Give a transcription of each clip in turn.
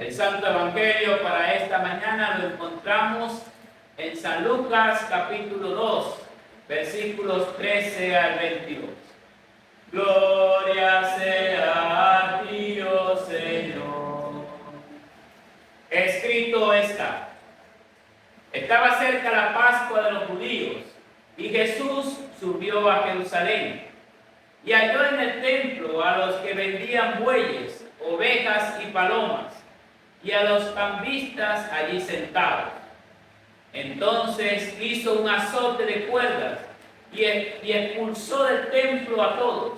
El Santo Evangelio para esta mañana lo encontramos en San Lucas capítulo 2, versículos 13 al 22. Gloria sea a ti, oh Señor. Escrito está: estaba cerca la Pascua de los judíos, y Jesús subió a Jerusalén, y halló en el templo a los que vendían bueyes, ovejas y palomas, y a los cambistas allí sentados. Entonces hizo un azote de cuerdas y expulsó del templo a todos,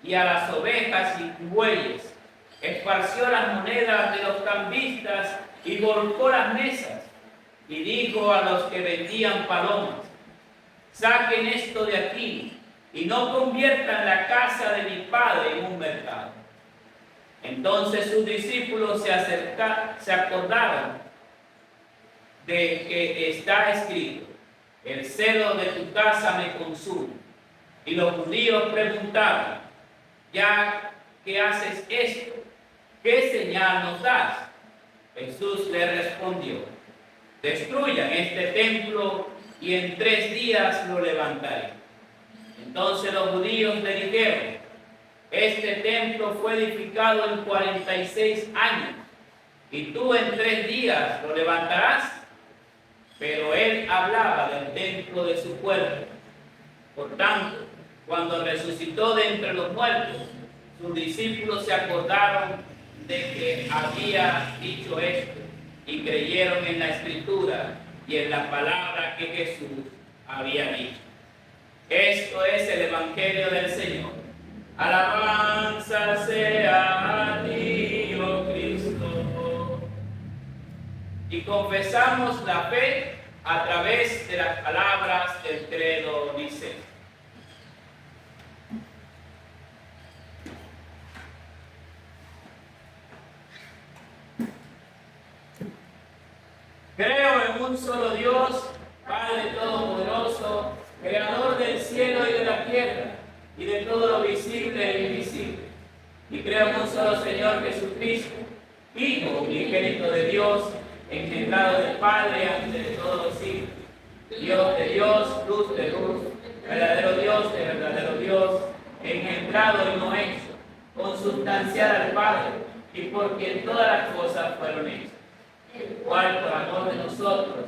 y a las ovejas y bueyes. Esparció las monedas de los cambistas y volcó las mesas, y dijo a los que vendían palomas: saquen esto de aquí y no conviertan la casa de mi Padre en un mercado. Entonces sus discípulos se acordaron de que está escrito: el celo de tu casa me consume. Y los judíos preguntaron: ya que haces esto, ¿qué señal nos das? Jesús les respondió: destruyan este templo y en 3 días lo levantaré. Entonces los judíos le dijeron: este templo fue edificado en 46 años, y tú en 3 días lo levantarás. Pero él hablaba del templo de su cuerpo. Por tanto, cuando resucitó de entre los muertos, sus discípulos se acordaron de que había dicho esto, y creyeron en la Escritura y en la palabra que Jesús había dicho. Esto es el Evangelio del Señor. Alabanza sea a ti, oh Cristo. Y confesamos la fe a través de las palabras del credo niceno. Creo en un solo Dios, Padre Todopoderoso, Creador del cielo y de la tierra, y de todo lo visible e invisible. Y creo en un solo Señor Jesucristo, Hijo unigénito de Dios, engendrado del Padre antes de todos los siglos. Dios de Dios, luz de luz, verdadero Dios de verdadero Dios, engendrado y no hecho, consubstancial al Padre, y por quien todas las cosas fueron hechas, el cual por amor de nosotros,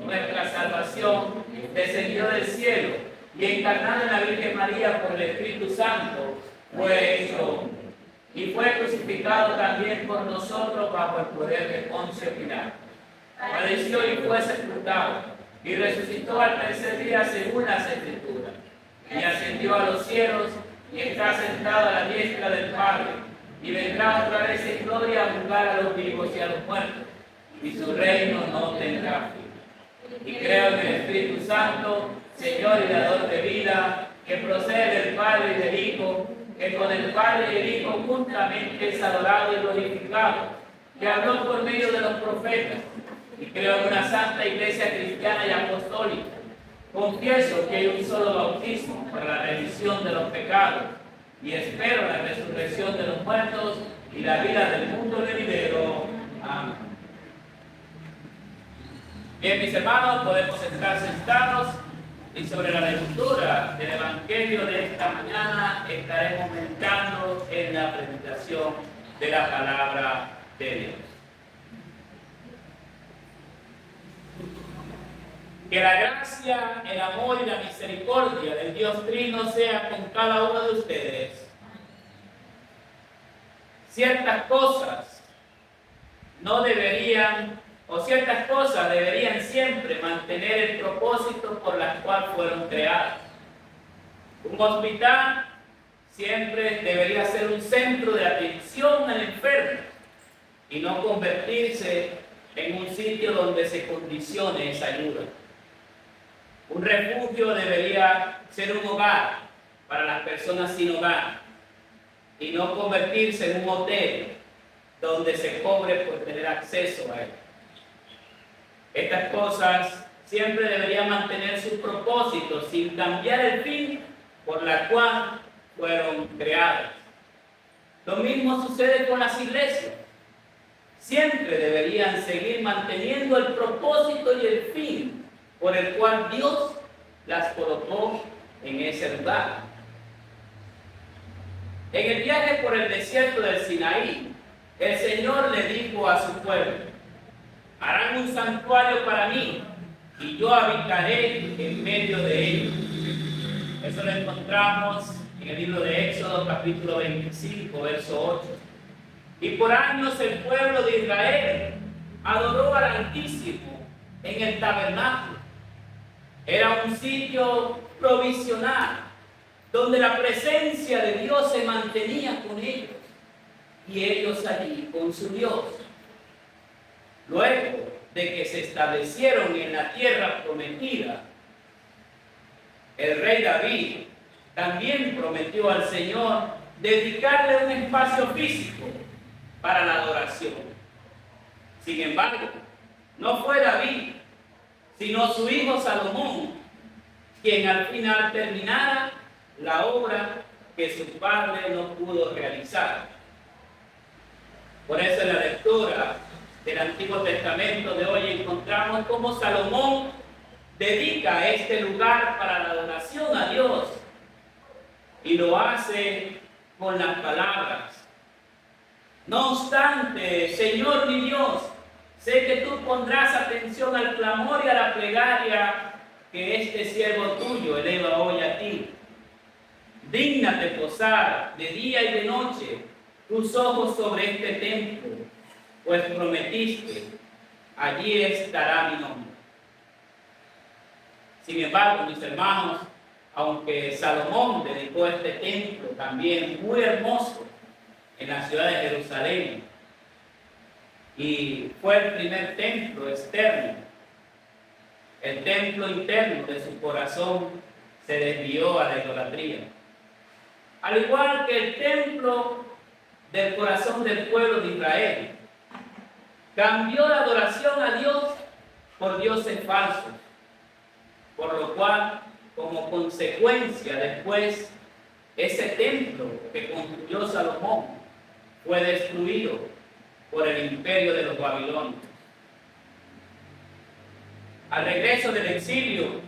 nuestra salvación, descendió del cielo, y encarnado en la Virgen María por el Espíritu Santo, fue hecho hombre, y fue crucificado también por nosotros bajo el poder de Poncio Pilato. Padeció y fue sepultado, y resucitó al 3er día según las Escrituras, y ascendió a los cielos, y está sentado a la diestra del Padre, y vendrá otra vez en gloria a juzgar a los vivos y a los muertos, y su reino no tendrá fin. Y creo en el Espíritu Santo, Señor y dador de vida, que procede del Padre y del Hijo, que con el Padre y el Hijo juntamente es adorado y glorificado, que habló por medio de los profetas. Y creo en una santa iglesia cristiana y apostólica. Confieso que hay un solo bautismo para la remisión de los pecados, y espero la resurrección de los muertos y la vida del mundo venidero. Amén. Bien, mis hermanos, podemos estar sentados, y sobre la lectura del Evangelio de esta mañana estaremos meditando en la presentación de la palabra de Dios. Que la gracia, el amor y la misericordia del Dios Trino sea con cada uno de ustedes. Ciertas cosas deberían siempre mantener el propósito por el cual fueron creadas. Un hospital siempre debería ser un centro de atención al enfermo y no convertirse en un sitio donde se condicione esa ayuda. Un refugio debería ser un hogar para las personas sin hogar y no convertirse en un hotel donde se cobre por tener acceso a él. Estas cosas siempre deberían mantener su propósito sin cambiar el fin por la cual fueron creadas. Lo mismo sucede con las iglesias. siempre deberían seguir manteniendo el propósito y el fin por el cual Dios las colocó en ese lugar. En el viaje por el desierto del Sinaí, el Señor le dijo a su pueblo: harán un santuario para mí y yo habitaré en medio de ellos. Eso lo encontramos en el libro de Éxodo, capítulo 25, verso 8. Y por años el pueblo de Israel adoró al Altísimo en el tabernáculo. Era un sitio provisional donde la presencia de Dios se mantenía con ellos y ellos allí con su Dios. Luego de que se establecieron en la tierra prometida, el rey David también prometió al Señor dedicarle un espacio físico para la adoración. Sin embargo, no fue David, sino su hijo Salomón, quien al final terminara la obra que su padre no pudo realizar. Por eso en la lectura del Antiguo Testamento de hoy encontramos cómo Salomón dedica este lugar para la adoración a Dios y lo hace con las palabras: no obstante, Señor mi Dios, sé que tú pondrás atención al clamor y a la plegaria que este siervo tuyo eleva hoy a ti. Dígnate posar de día y de noche tus ojos sobre este templo, pues prometiste: allí estará mi nombre. Sin embargo, mis hermanos, aunque Salomón dedicó este templo también muy hermoso en la ciudad de Jerusalén, y fue el primer templo externo, el templo interno de su corazón se desvió a la idolatría. Al igual que el templo del corazón del pueblo de Israel, cambió la adoración a Dios por dioses falsos, por lo cual, como consecuencia, después, ese templo que construyó Salomón fue destruido por el imperio de los babilonios. Al regreso del exilio,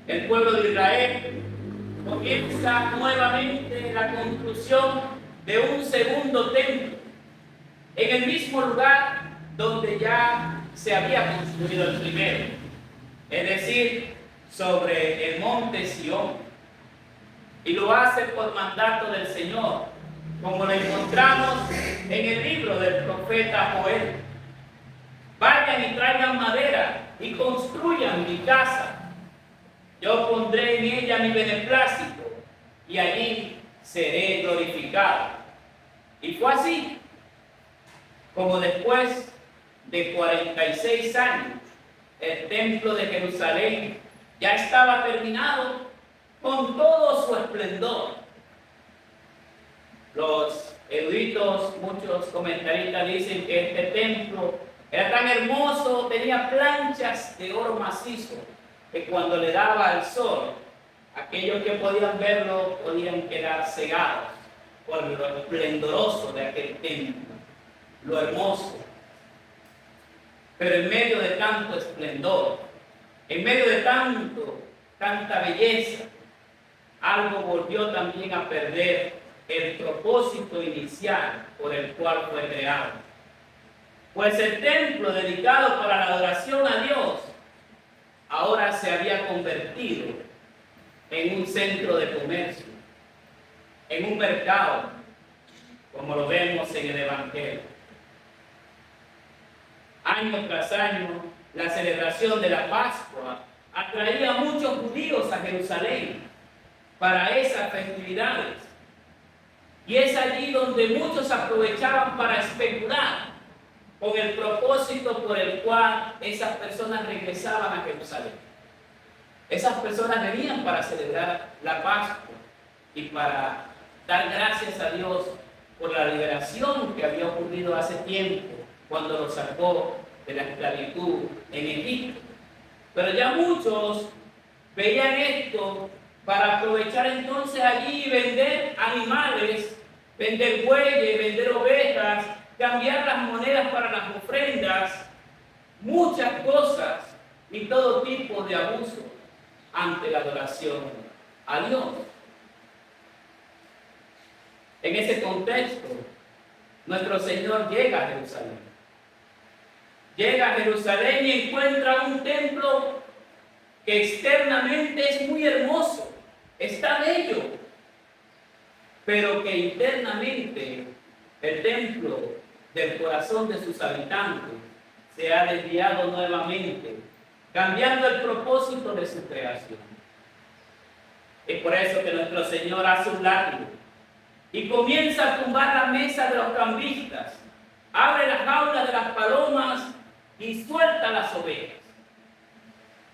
el pueblo de Israel comienza nuevamente la construcción de un segundo templo, en el mismo lugar donde ya se había construido el primero, es decir, sobre el monte Sión, y lo hace por mandato del Señor, como lo encontramos en el libro del profeta Joel: vayan y traigan madera y construyan mi casa, yo pondré en ella mi beneplácito y allí seré glorificado. Y fue así como después de 46 años el templo de Jerusalén ya estaba terminado con todo su esplendor. Los eruditos, muchos comentaristas dicen que este templo era tan hermoso, tenía planchas de oro macizo, que cuando le daba el sol, aquellos que podían verlo podían quedar cegados por lo esplendoroso de aquel templo, lo hermoso. Pero en medio de tanto esplendor, en medio de tanta belleza, algo volvió también a perder el propósito inicial por el cual fue creado. Pues el templo dedicado para la adoración a Dios ahora se había convertido en un centro de comercio, en un mercado, como lo vemos en el Evangelio. Año tras año, la celebración de la Pascua atraía a muchos judíos a Jerusalén para esas festividades. Y es allí donde muchos aprovechaban para especular con el propósito por el cual esas personas regresaban a Jerusalén. Esas personas venían para celebrar la Pascua y para dar gracias a Dios por la liberación que había ocurrido hace tiempo, cuando los sacó de la esclavitud en Egipto. Pero ya muchos veían esto para aprovechar entonces allí y vender animales, vender bueyes, vender ovejas, cambiar las monedas para las ofrendas, muchas cosas y todo tipo de abuso ante la adoración a Dios. En ese contexto, nuestro Señor llega a Jerusalén. Llega a Jerusalén y encuentra un templo que externamente es muy hermoso, está bello, pero que internamente el templo del corazón de sus habitantes se ha desviado nuevamente, cambiando el propósito de su creación. Es por eso que nuestro Señor hace un látigo y comienza a tumbar la mesa de los cambistas, abre las jaulas de las palomas y suelta las ovejas.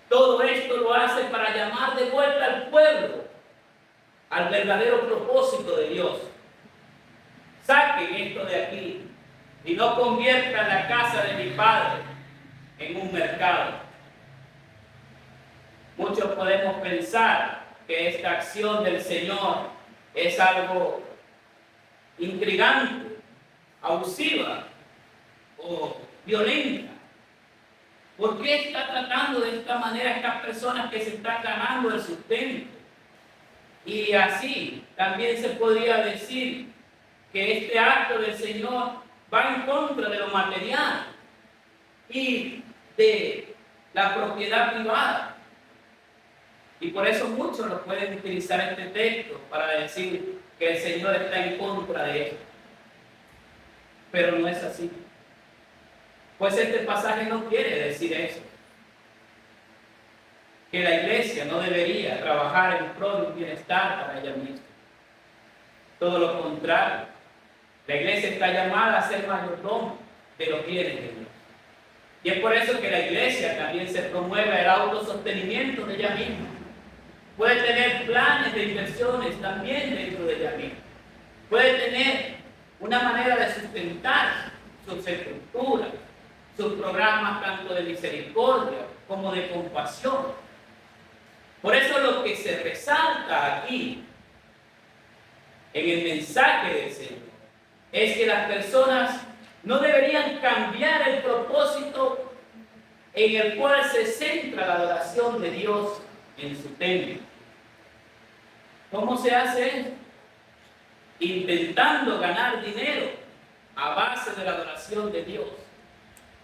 Todo esto lo hace para llamar de vuelta al pueblo al verdadero propósito de Dios. Saquen esto de aquí y no conviertan la casa de mi Padre en un mercado. Muchos podemos pensar que esta acción del Señor es algo intrigante, abusiva o violenta. ¿Por qué está tratando de esta manera a estas personas que se están ganando el sustento? Y así también se podría decir que este acto del Señor va en contra de lo material y de la propiedad privada. Y por eso muchos lo pueden utilizar este texto para decir que el Señor está en contra de esto. Pero no es así. Pues este pasaje no quiere decir eso. Que la iglesia no debería trabajar en pro de un bienestar para ella misma. Todo lo contrario. La iglesia está llamada a ser mayordomo de los bienes de Dios. Y es por eso que la iglesia también se promueve el autosostenimiento de ella misma. Puede tener planes de inversiones también dentro de ella misma. Puede tener una manera de sustentar sus estructuras, sus programas tanto de misericordia como de compasión. Por eso lo que se resalta aquí en el mensaje del Señor es que las personas no deberían cambiar el propósito en el cual se centra la adoración de Dios en su templo. ¿Cómo se hace esto? Intentando ganar dinero a base de la adoración de Dios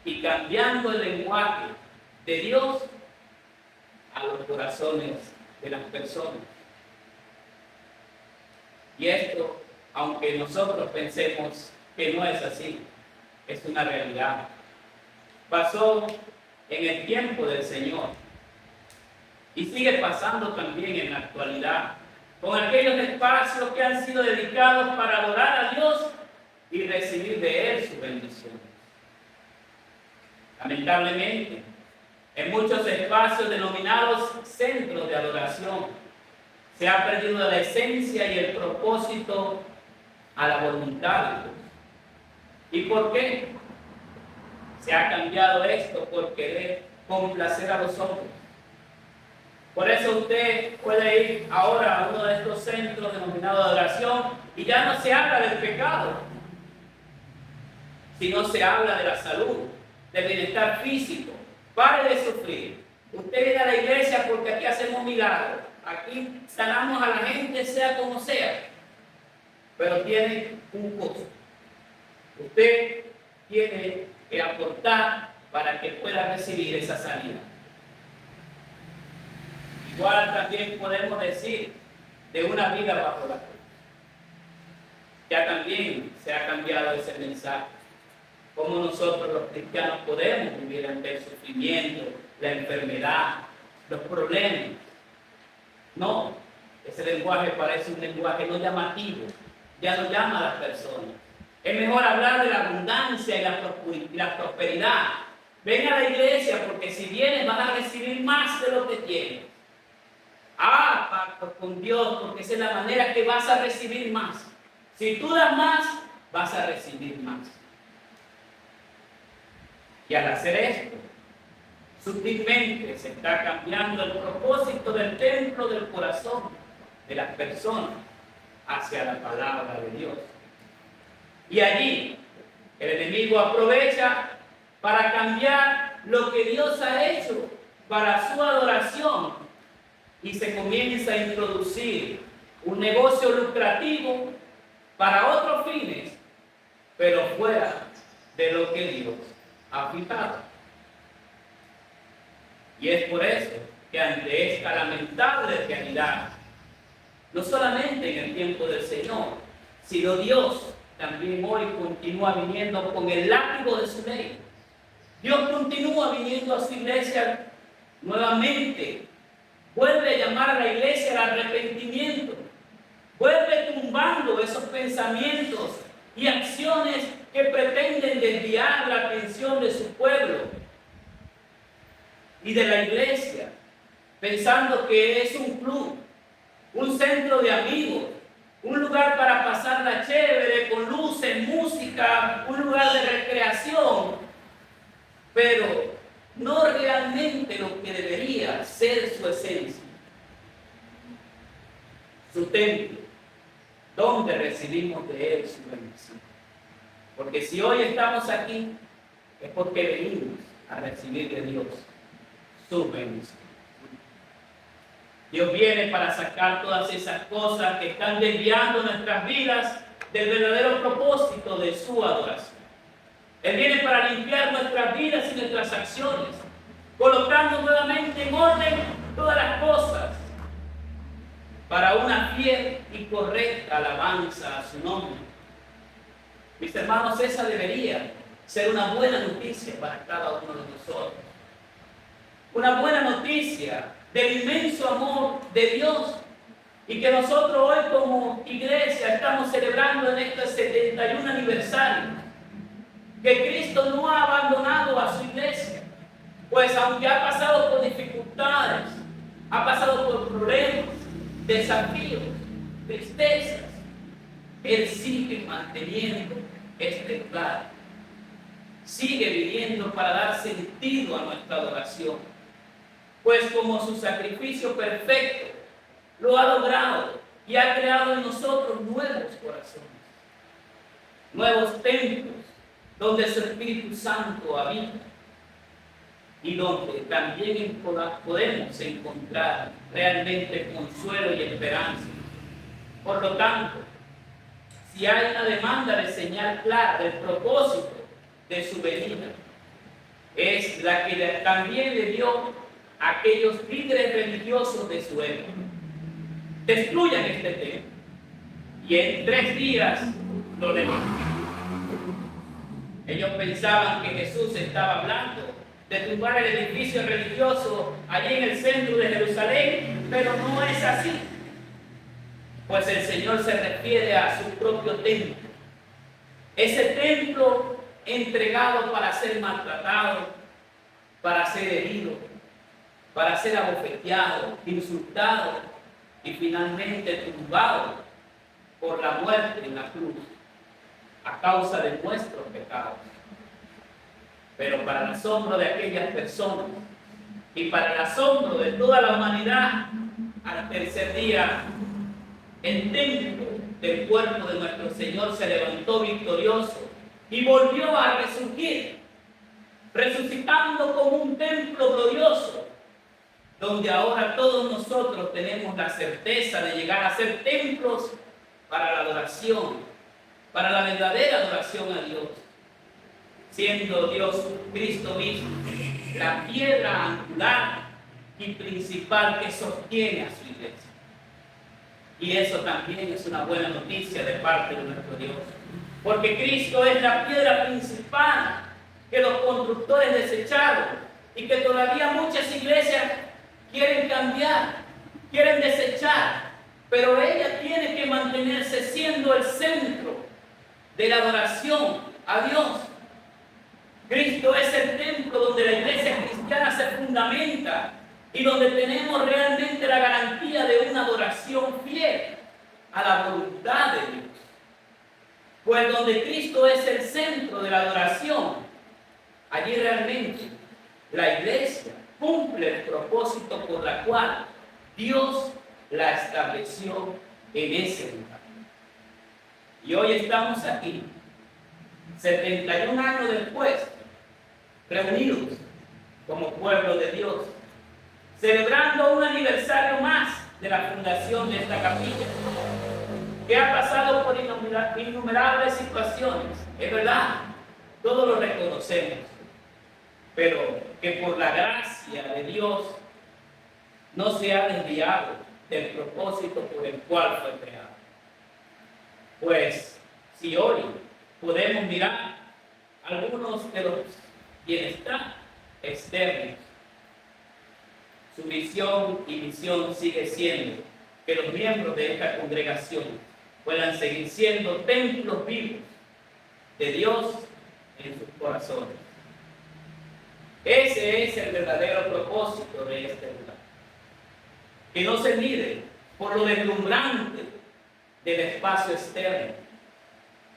y cambiando el lenguaje de Dios a los corazones de las personas. Y esto, aunque nosotros pensemos que no es así, es una realidad. Pasó en el tiempo del Señor y sigue pasando también en la actualidad, con aquellos espacios que han sido dedicados para adorar a Dios y recibir de Él su bendición. Lamentablemente, en muchos espacios denominados centros de adoración, se ha perdido la esencia y el propósito a la voluntad de Dios. ¿Y por qué? Se ha cambiado esto por querer complacer a los hombres. Por eso usted puede ir ahora a uno de estos centros denominados de adoración y ya no se habla del pecado, sino se habla de la salud, del bienestar físico. Pare de sufrir. Usted viene a la iglesia porque aquí hacemos milagros. Aquí sanamos a la gente, sea como sea. Pero tiene un costo. Usted tiene que aportar para que pueda recibir esa sanidad. Igual también podemos decir de una vida bajo la cruz. Ya también se ha cambiado ese mensaje. Cómo nosotros los cristianos podemos vivir ante el sufrimiento, la enfermedad, los problemas. No, ese lenguaje parece un lenguaje no llamativo, ya no llama a las personas. Es mejor hablar de la abundancia y la prosperidad. Ven a la iglesia porque si vienes vas a recibir más de lo que tienes. Pacto con Dios, porque esa es la manera que vas a recibir más. Si tú das más, vas a recibir más. Y al hacer esto, sutilmente se está cambiando el propósito del templo del corazón de las personas hacia la palabra de Dios. Y allí El enemigo aprovecha para cambiar lo que Dios ha hecho para su adoración y se comienza a introducir un negocio lucrativo para otros fines, pero fuera de lo que Dios ha fijado. Y es por eso que ante esta lamentable realidad, no solamente en el tiempo del Señor, sino Dios también hoy continúa viniendo con el látigo de su ley. Dios continúa viniendo a su iglesia nuevamente. Vuelve a llamar a la iglesia al arrepentimiento. Vuelve tumbando esos pensamientos y acciones que pretenden desviar la atención de su pueblo y de la iglesia, pensando que es un club, un centro de amigos, un lugar para pasarla chévere, con luces, música, un lugar de recreación, pero no realmente lo que debería ser su esencia, su templo, donde recibimos de Él su bendición. Porque si hoy estamos aquí, es porque venimos a recibir de Dios su bendición. Dios viene para sacar todas esas cosas que están desviando nuestras vidas del verdadero propósito de su adoración. Él viene para limpiar nuestras vidas y nuestras acciones, colocando nuevamente en orden todas las cosas para una fiel y correcta alabanza a su nombre. Mis hermanos, esa debería ser una buena noticia para cada uno de nosotros. Una buena noticia del inmenso amor de Dios, y que nosotros hoy como iglesia estamos celebrando en este 71 aniversario, que Cristo no ha abandonado a su iglesia, pues aunque ha pasado por dificultades, ha pasado por problemas, desafíos, tristezas, Él sigue manteniendo este plan, sigue viviendo para dar sentido a nuestra adoración, pues como su sacrificio perfecto lo ha logrado y ha creado en nosotros nuevos corazones, nuevos templos donde su Espíritu Santo habita y donde también podemos encontrar realmente consuelo y esperanza. Por lo tanto, si hay una demanda de señal clara del propósito de su venida, es la que también le dio a aquellos líderes religiosos de su época. Destruyan este templo y en 3 días lo levantarán. Ellos pensaban que Jesús estaba hablando de tumbar el edificio religioso allí en el centro de Jerusalén, pero no es así, pues el Señor se refiere a su propio templo, ese templo entregado para ser maltratado, para ser herido, para ser abofeteado, insultado y finalmente tumbado por la muerte en la cruz a causa de nuestros pecados. Pero para el asombro de aquellas personas y para el asombro de toda la humanidad, al tercer día el templo del cuerpo de nuestro Señor se levantó victorioso y volvió a resurgir, resucitando como un templo glorioso, donde ahora todos nosotros tenemos la certeza de llegar a ser templos para la adoración, para la verdadera adoración a Dios, siendo Dios Cristo mismo la piedra angular y principal que sostiene a su iglesia. Y eso también es una buena noticia de parte de nuestro Dios, porque Cristo es la piedra principal que los constructores desecharon y que todavía muchas iglesias quieren cambiar, quieren desechar, pero ella tiene que mantenerse siendo el centro de la adoración a Dios. Cristo es el templo donde la iglesia cristiana se fundamenta y donde tenemos realmente la garantía de una adoración fiel a la voluntad de Dios. Pues donde Cristo es el centro de la adoración, allí realmente la iglesia cumple el propósito por la cual Dios la estableció en ese lugar. Y hoy estamos aquí 71 años después, reunidos como pueblo de Dios, celebrando un aniversario más de la fundación de esta capilla, que ha pasado por innumerables situaciones. Es verdad, todos lo reconocemos, pero que por la gracia de Dios no se ha desviado del propósito por el cual fue creado. Pues si hoy podemos mirar algunos de los bienestar externos, su visión y misión sigue siendo que los miembros de esta congregación puedan seguir siendo templos vivos de Dios en sus corazones. Ese es el verdadero propósito de este lugar, que no se mide por lo deslumbrante del espacio externo,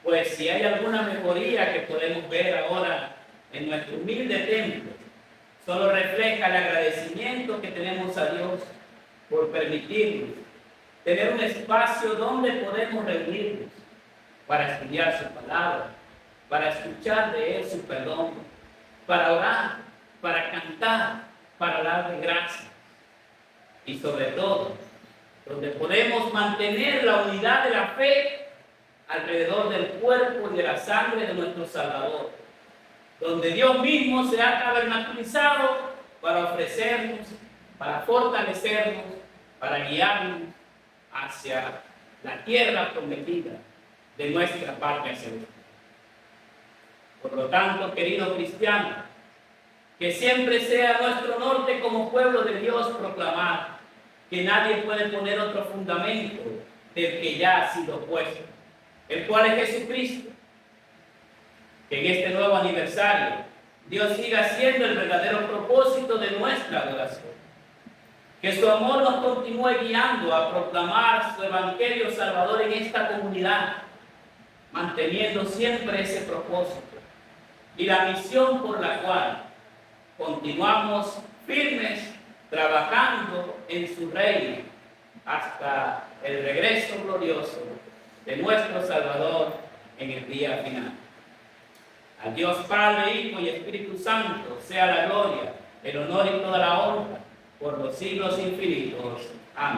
pues si hay alguna mejoría que podemos ver ahora en nuestro humilde templo, solo refleja el agradecimiento que tenemos a Dios por permitirnos tener un espacio donde podemos reunirnos para estudiar su palabra, para escuchar de Él su perdón, para orar, para cantar, para darle gracias. Y sobre todo, donde podemos mantener la unidad de la fe alrededor del cuerpo y de la sangre de nuestro Salvador, donde Dios mismo se ha tabernaculizado para ofrecernos, para fortalecernos, para guiarnos hacia la tierra prometida de nuestra patria celestial. Por lo tanto, querido cristiano, que siempre sea nuestro norte como pueblo de Dios proclamar que nadie puede poner otro fundamento del que ya ha sido puesto, el cual es Jesucristo. Que en este nuevo aniversario Dios siga siendo el verdadero propósito de nuestra adoración. Que su amor nos continúe guiando a proclamar su evangelio salvador en esta comunidad, manteniendo siempre ese propósito y la misión por la cual continuamos firmes trabajando en su reino hasta el regreso glorioso de nuestro Salvador en el día final. A Dios Padre, Hijo y Espíritu Santo sea la gloria, el honor y toda la honra por los siglos infinitos. Amén.